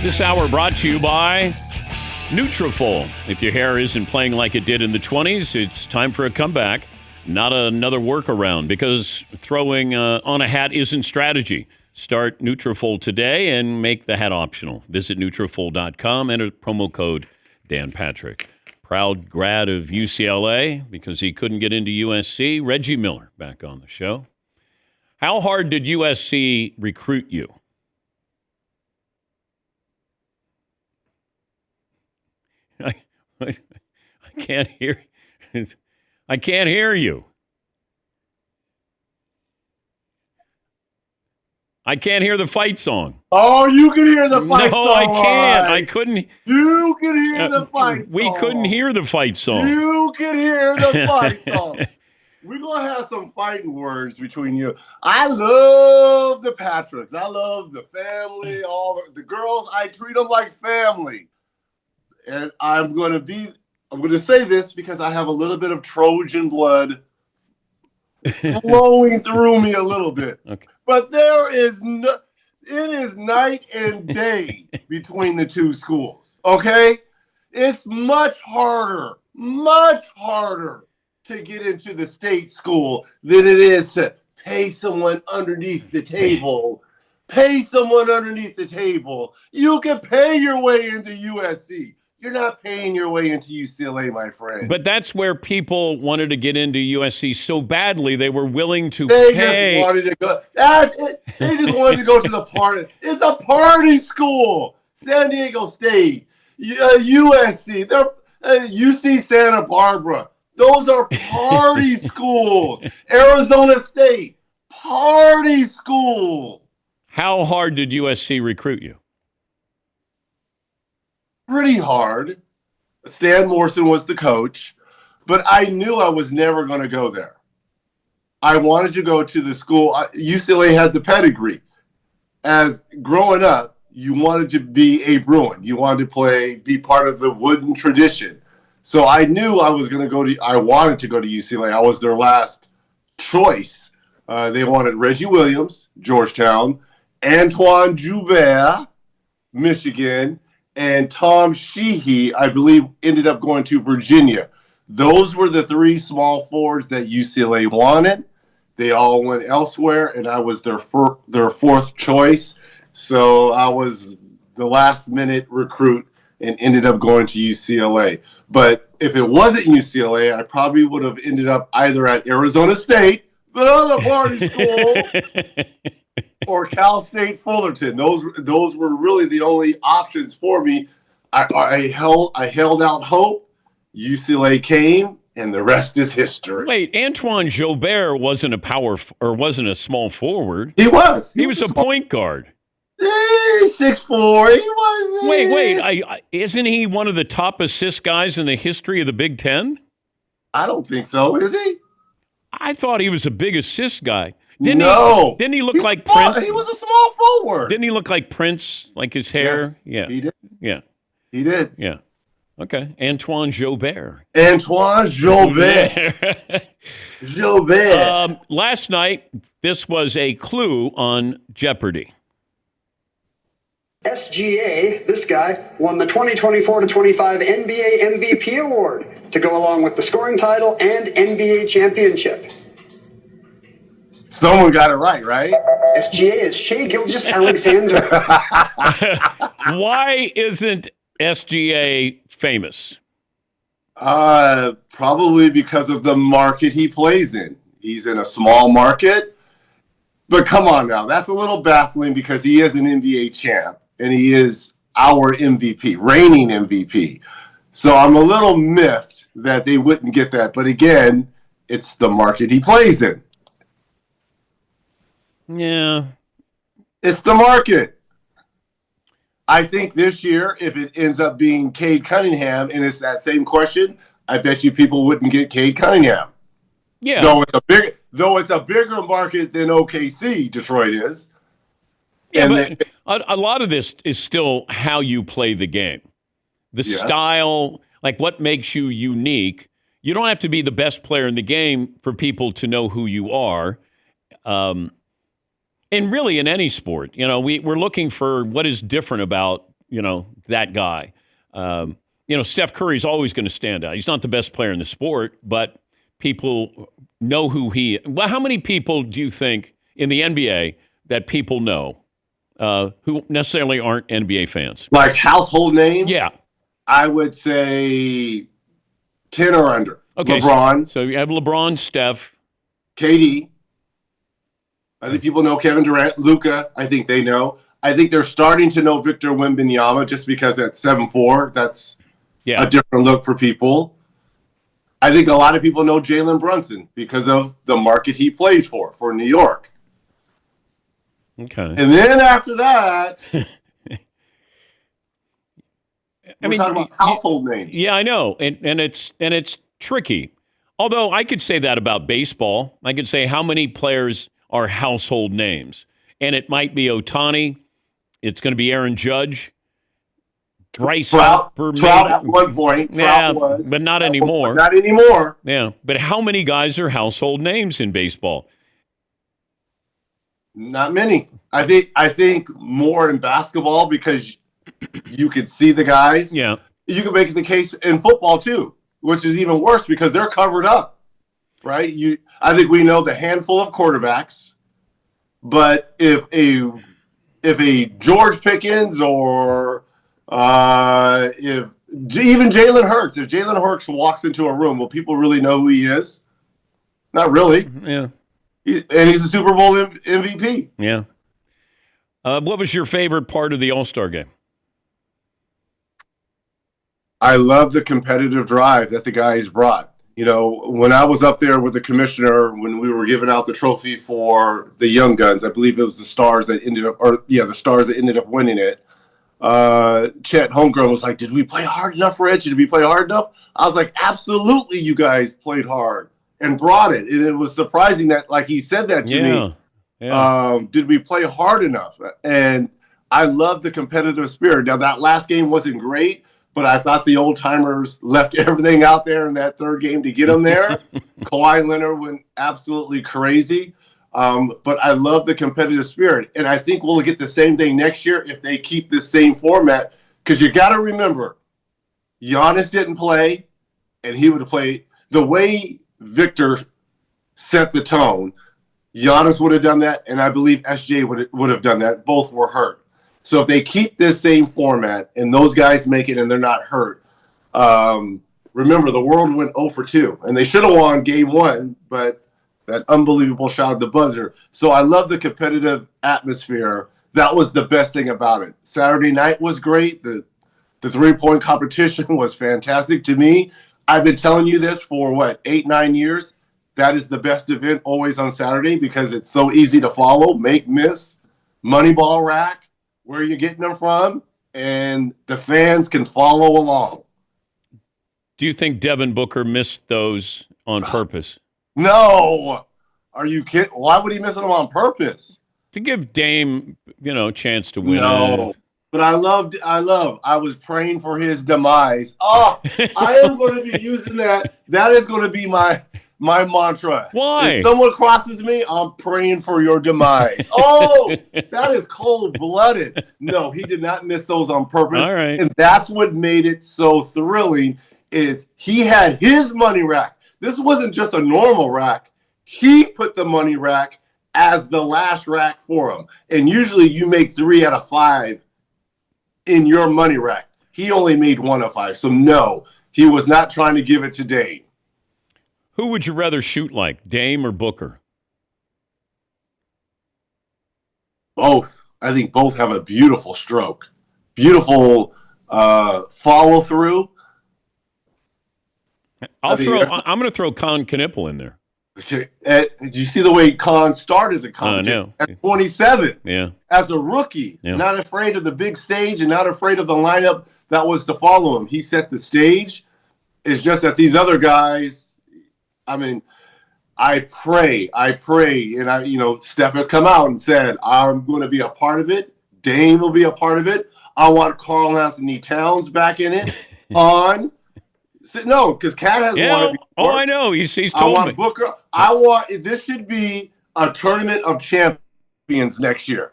This hour brought to you by Nutrafol. If your hair isn't playing like it did in the 20s, it's time for a comeback, not another workaround, because throwing on a hat isn't strategy. Start Nutrafol today and make the hat optional. Visit Nutrafol.com, enter promo code Dan Patrick. Proud grad of UCLA because he couldn't get into USC. Reggie Miller back on the show. How hard did USC recruit you? I can't hear. I can't hear you. I can't hear the fight song. Oh, you can hear the fight song. No, I can't. Right. I couldn't. You can hear the fight song. We couldn't hear the fight song. You can hear the fight song. We're going to have some fighting words between you. I love the Patricks. I love the family, all the girls. I treat them like family. And I'm going to say this because I have a little bit of Trojan blood flowing through me a little bit. Okay. But it is night and day between the two schools, okay? It's much harder to get into the state school than it is to pay someone underneath the table. You can pay your way into USC. You're not paying your way into UCLA, my friend. But that's where people wanted to get into USC so badly they were willing to They pay. just wanted to go. They just wanted to go to the party. It's a party school. San Diego State, USC, UC Santa Barbara. Those are party schools. Arizona State, party school. How hard did USC recruit you? Pretty hard. Stan Morrison was the coach, but I knew I was never going to go there. I wanted to go to the school. UCLA had the pedigree. As growing up, you wanted to be a Bruin. You wanted to be part of the Wooden tradition. So I knew I wanted to go to UCLA. I was their last choice. They wanted Reggie Williams, Georgetown, Antoine Joubert, Michigan, and Tom Sheehy, I believe, ended up going to Virginia. Those were the three small forwards that UCLA wanted. They all went elsewhere, and I was their fourth choice. So I was the last-minute recruit and ended up going to UCLA. But if it wasn't UCLA, I probably would have ended up either at Arizona State, the other party school, or Cal State Fullerton. Those were really the only options for me. I held out hope. UCLA came, and the rest is history. Wait, Antoine Joubert wasn't a small forward. He was. He was a point guard. 6'4". He was. Wait. Isn't he one of the top assist guys in the history of the Big Ten? I don't think so. Is he? I thought he was a big assist guy. Didn't he look like small, Prince? He was a small forward. Didn't he look like Prince, like his hair? Yes, yeah. He did. Yeah. He did. Yeah. Okay. Antoine Joubert. Joubert. Last night, this was a clue on Jeopardy. SGA, this guy, won the 2024-25 NBA MVP award to go along with the scoring title and NBA championship. Someone got it right? SGA is Shai Gilgeous-Alexander. Why isn't SGA famous? Probably because of the market he plays in. He's in a small market. But come on now, that's a little baffling because he is an NBA champ and he is our MVP, reigning MVP. So I'm a little miffed that they wouldn't get that. But again, it's the market he plays in. Yeah. It's the market. I think this year, if it ends up being Cade Cunningham and it's that same question, I bet you people wouldn't get Cade Cunningham. Yeah. Though it's a bigger market than OKC, Detroit is. Yeah, but a lot of this is still how you play the game. The style, like what makes you unique. You don't have to be the best player in the game for people to know who you are. And really in any sport, we're looking for what is different about, that guy. Steph Curry's always going to stand out. He's not the best player in the sport, but people know who he is. Well, how many people do you think in the NBA that people know who necessarily aren't NBA fans? Like household names? Yeah. I would say 10 or under. Okay, LeBron. So you have LeBron, Steph. KD. I think people know Kevin Durant. Luka, I think they know. I think they're starting to know Victor Wembanyama just because at 7'4", that's a different look for people. I think a lot of people know Jalen Brunson because of the market he plays for New York. Okay. And then after that, we're talking about household names. Yeah, I know. And it's tricky. Although I could say that about baseball. I could say how many players are household names. And it might be Ohtani. It's going to be Aaron Judge. Bryce Harper. Trout at one point. Trout was. But not anymore. Not anymore. Yeah. But how many guys are household names in baseball? Not many. I think more in basketball because you could see the guys. Yeah. You can make the case in football too, which is even worse because they're covered up, right? I think we know the handful of quarterbacks, but if a George Pickens or if even Jalen Hurts, if Jalen Hurts walks into a room, will people really know who he is? Not really. Yeah. And he's a Super Bowl MVP. Yeah. What was your favorite part of the All-Star game? I love the competitive drive that the guys brought. When I was up there with the commissioner, when we were giving out the trophy for the Young Guns, I believe it was the Stars that ended up winning it. Chet Holmgren was like, "Did we play hard enough, Reggie? Did we play hard enough?" I was like, "Absolutely, you guys played hard and brought it." And it was surprising that, like, he said that to me. Yeah. Did we play hard enough? And I love the competitive spirit. Now, that last game wasn't great, but I thought the old timers left everything out there in that third game to get them there. Kawhi Leonard went absolutely crazy. But I love the competitive spirit. And I think we'll get the same thing next year if they keep this same format. Because you got to remember, Giannis didn't play, and he would have played the way Victor set the tone. Giannis would have done that, and I believe SJ would have done that. Both were hurt. So if they keep this same format and those guys make it and they're not hurt, remember the world went 0 for 2, and they should have won game 1, but that unbelievable shot at the buzzer. So I love the competitive atmosphere. That was the best thing about it. Saturday night was great. The 3-point competition was fantastic to me. I've been telling you this for 8-9 years. That is the best event always on Saturday because it's so easy to follow, make, miss, Moneyball rack, where you're getting them from, and the fans can follow along. Do you think Devin Booker missed those on purpose? No. Are you kidding? Why would he miss them on purpose? To give Dame, a chance to win. No. But I was praying for his demise. Oh, I am going to be using that. That is going to be my mantra. Why? If someone crosses me, I'm praying for your demise. Oh, that is cold-blooded. No, he did not miss those on purpose. All right. And that's what made it so thrilling is he had his money rack. This wasn't just a normal rack. He put the money rack as the last rack for him. And usually you make 3 out of 5 in your money rack. He only made 1 of 5. So no, he was not trying to give it to Dame. Who would you rather shoot like, Dame or Booker? Both. I think both have a beautiful stroke. Beautiful follow through. I'm going to throw Con Knipple in there. Okay. Did you see the way Con started the competition? At 27. Yeah. As a rookie. Yeah. Not afraid of the big stage and not afraid of the lineup that was to follow him. He set the stage. It's just that these other guys, I pray, and Steph has come out and said, I'm going to be a part of it. Dame will be a part of it. I want Karl Anthony Towns back in it. No, because Cat has wanted before. Oh, I know. He's told me. I want Booker. This should be a tournament of champions next year.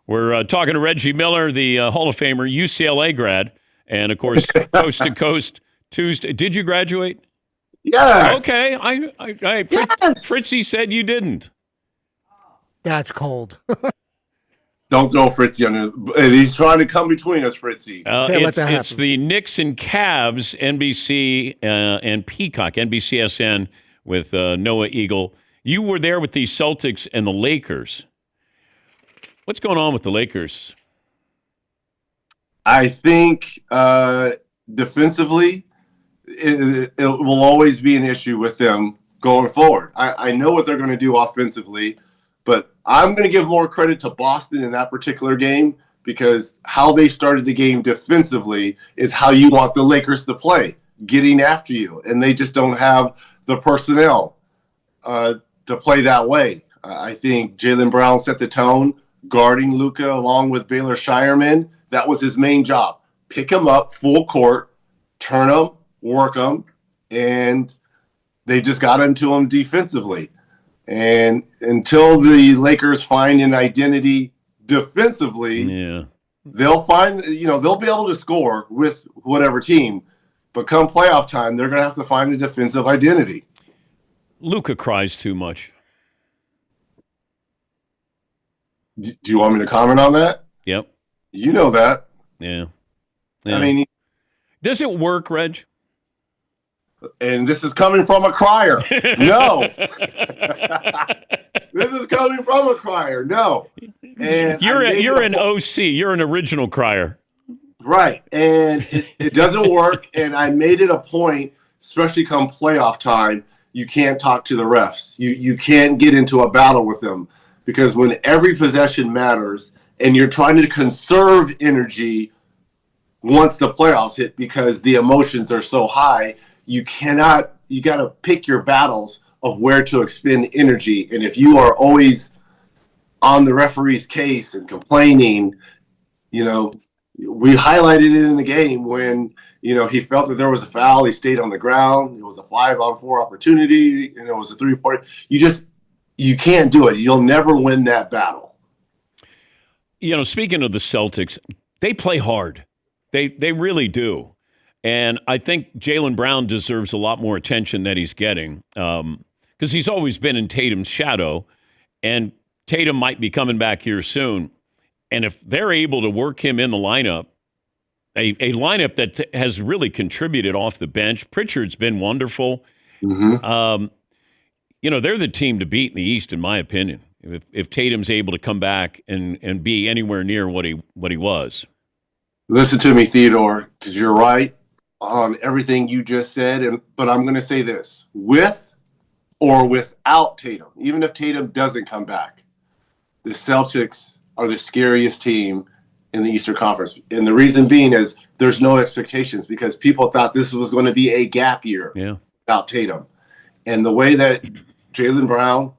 We're talking to Reggie Miller, the Hall of Famer, UCLA grad, and of course, Coast to Coast Tuesday. Did you graduate? Yes. Okay. Fritzy said you didn't. That's cold. Don't throw Fritzy under. And he's trying to come between us, Fritzy. Can't let that It's happen. the Knicks and Cavs, NBC and Peacock, NBCSN with Noah Eagle. You were there with the Celtics and the Lakers. What's going on with the Lakers? I think defensively, it will always be an issue with them going forward. I know what they're going to do offensively, but I'm going to give more credit to Boston in that particular game because how they started the game defensively is how you want the Lakers to play, getting after you. And they just don't have the personnel to play that way. I think Jaylen Brown set the tone, guarding Luka along with Baylor Shireman. That was his main job. Pick him up full court, turn him, work him, and they just got into him defensively. And until the Lakers find an identity defensively, they'll find, they'll be able to score with whatever team. But come playoff time, they're going to have to find a defensive identity. Luka cries too much. Do you want me to comment on that? Yep. You know that. Yeah. I mean, does it work, Reg? And this is coming from a crier. No. This is coming from a crier. No. And you're an OC. You're an original crier. Right. And it doesn't work. And I made it a point, especially come playoff time, you can't talk to the refs. You can't get into a battle with them because when every possession matters and you're trying to conserve energy once the playoffs hit because the emotions are so high, you got to pick your battles of where to expend energy. And if you are always on the referee's case and complaining, we highlighted it in the game when, he felt that there was a foul. He stayed on the ground. It was a 5-on-4 opportunity, and it was a 3-point. You can't do it. You'll never win that battle. Speaking of the Celtics, they play hard. They really do. And I think Jaylen Brown deserves a lot more attention than he's getting because he's always been in Tatum's shadow, and Tatum might be coming back here soon. And if they're able to work him in the lineup, a lineup that has really contributed off the bench, Pritchard's been wonderful. Mm-hmm. They're the team to beat in the East, in my opinion, if Tatum's able to come back and be anywhere near what he was. Listen to me, Theodore, because you're right on everything you just said. But I'm going to say this. With or without Tatum, even if Tatum doesn't come back, the Celtics are the scariest team in the Eastern Conference. And the reason being is there's no expectations because people thought this was going to be a gap year without Tatum. And the way that Jaylen Brown,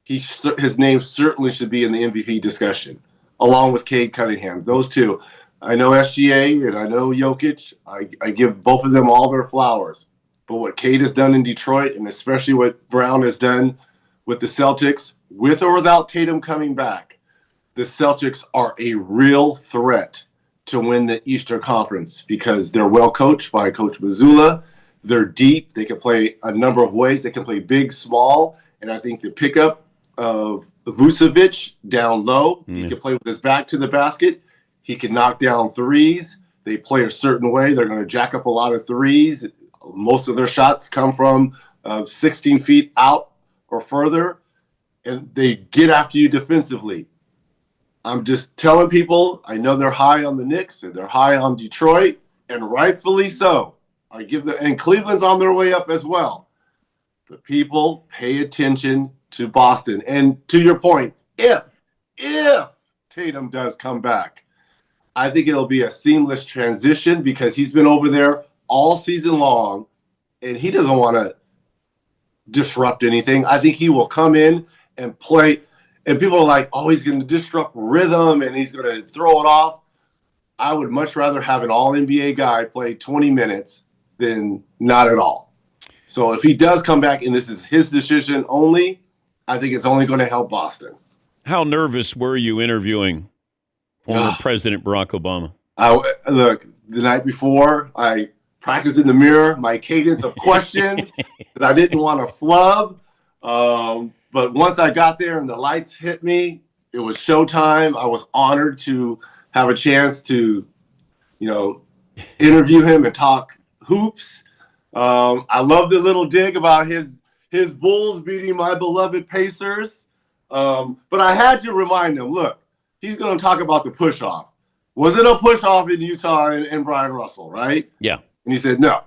his name certainly should be in the MVP discussion, along with Cade Cunningham. Those two. I know SGA and I know Jokic. I give both of them all their flowers. But what Cade has done in Detroit, and especially what Brown has done with the Celtics, with or without Tatum coming back, the Celtics are a real threat to win the Eastern Conference because they're well coached by Coach Mazzulla. They're deep. They can play a number of ways. They can play big, small. And I think the pickup of Vucevic down low, he can play with his back to the basket. He can knock down threes. They play a certain way. They're going to jack up a lot of threes. Most of their shots come from 16 feet out or further, and they get after you defensively. I'm just telling people, I know they're high on the Knicks and they're high on Detroit, and rightfully so. And Cleveland's on their way up as well. But people pay attention to Boston. And to your point, if Tatum does come back, I think it'll be a seamless transition because he's been over there all season long and he doesn't want to disrupt anything. I think he will come in and play. And people are like, oh, he's going to disrupt rhythm and he's going to throw it off. I would much rather have an all-NBA guy play 20 minutes than not at all. So if he does come back and this is his decision only, I think it's only going to help Boston. How nervous were you interviewing former President Barack Obama? Look, the night before, I practiced in the mirror my cadence of questions because I didn't want to flub. But once I got there and the lights hit me, it was showtime. I was honored to have a chance to, interview him and talk hoops. I love the little dig about his Bulls beating my beloved Pacers. But I had to remind him, look, he's going to talk about the push-off. Was it a push-off in Utah and Brian Russell, right? Yeah. And he said no.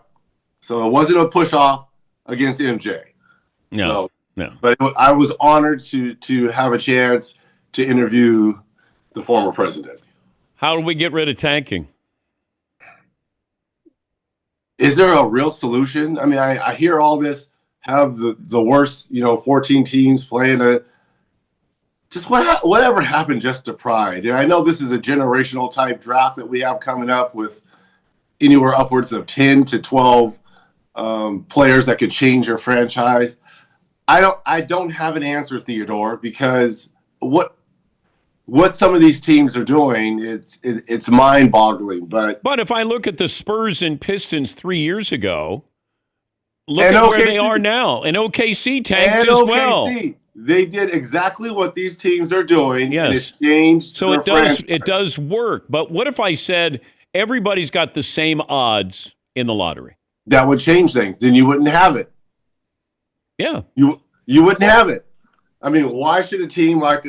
So it wasn't a push-off against MJ. No. But I was honored to have a chance to interview the former president. How do we get rid of tanking? Is there a real solution? I mean, I hear all this, have the worst, 14 teams playing just whatever happened just to pride. And I know this is a generational type draft that we have coming up with anywhere upwards of 10 to 12 players that could change your franchise. I don't have an answer, Theodore, because what some of these teams are doing, it's mind-boggling. But if I look at the Spurs and Pistons 3 years ago, look at where they are now. And OKC tanked as well. They did exactly what these teams are doing. Yes. And it changed so their franchise. It does work. But what if I said everybody's got the same odds in the lottery? That would change things. Then you wouldn't have it. Yeah. You wouldn't have it. I mean, why should a team like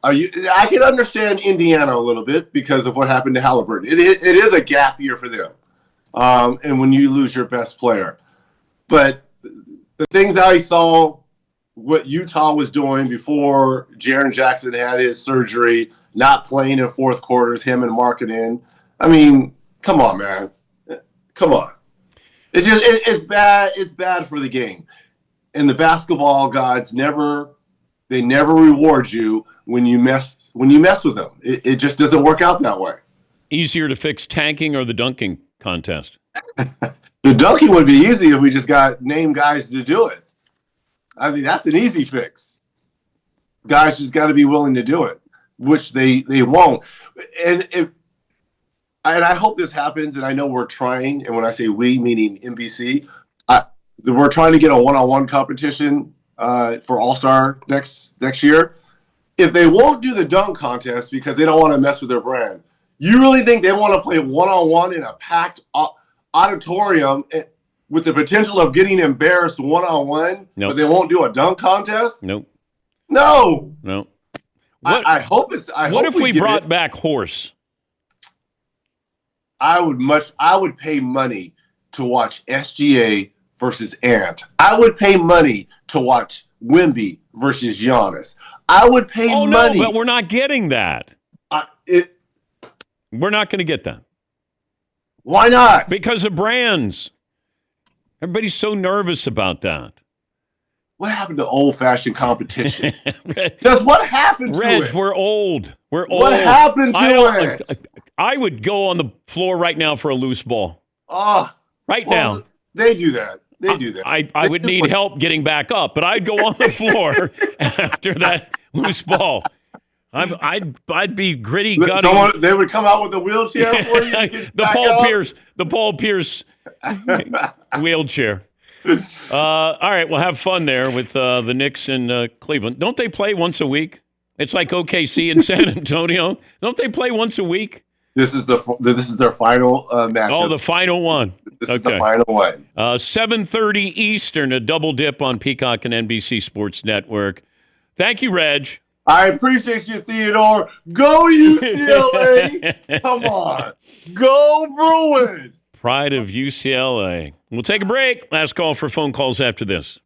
I can understand Indiana a little bit because of what happened to Halliburton. It is a gap year for them. And when you lose your best player. But the things I saw, what Utah was doing before Jaren Jackson had his surgery, not playing in fourth quarters, him and Markkanen. I mean, come on, man. Come on. It's bad. It's bad for the game. And the basketball gods never reward you when you mess with them. It just doesn't work out that way. Easier to fix tanking or the dunking contest? The dunking would be easy if we just got named guys to do it. I mean, that's an easy fix. Guys just got to be willing to do it, which they won't. And I hope this happens, and I know we're trying, and when I say we, meaning NBC, we're trying to get a one-on-one competition for All-Star next year. If they won't do the dunk contest because they don't want to mess with their brand, you really think they want to play one-on-one in a packed auditorium with the potential of getting embarrassed one-on-one, nope. But they won't do a dunk contest? Nope. No. I hope it's. What if we brought back horse? I would pay money to watch SGA versus Ant. I would pay money to watch Wemby versus Giannis. I would pay money. No, but we're not getting that. We're not going to get that. Why not? Because of brands. Everybody's so nervous about that. What happened to old-fashioned competition? Just what happened to it? We're old. What happened to it? I would go on the floor right now for a loose ball. Now. They do that. I would need help getting back up, but I'd go on the floor after that loose ball. I'd be gritty gutty. They would come out with a wheelchair for you. The Paul Pierce wheelchair. All right, we'll have fun there with the Knicks in Cleveland. Don't they play once a week? It's like OKC in San Antonio. Don't they play once a week? This is their final matchup. Oh, the final one. This is the final one. 7:30 Eastern, a double dip on Peacock and NBC Sports Network. Thank you, Reg. I appreciate you, Theodore. Go UCLA. Come on. Go Bruins. Pride of UCLA. We'll take a break. Last call for phone calls after this.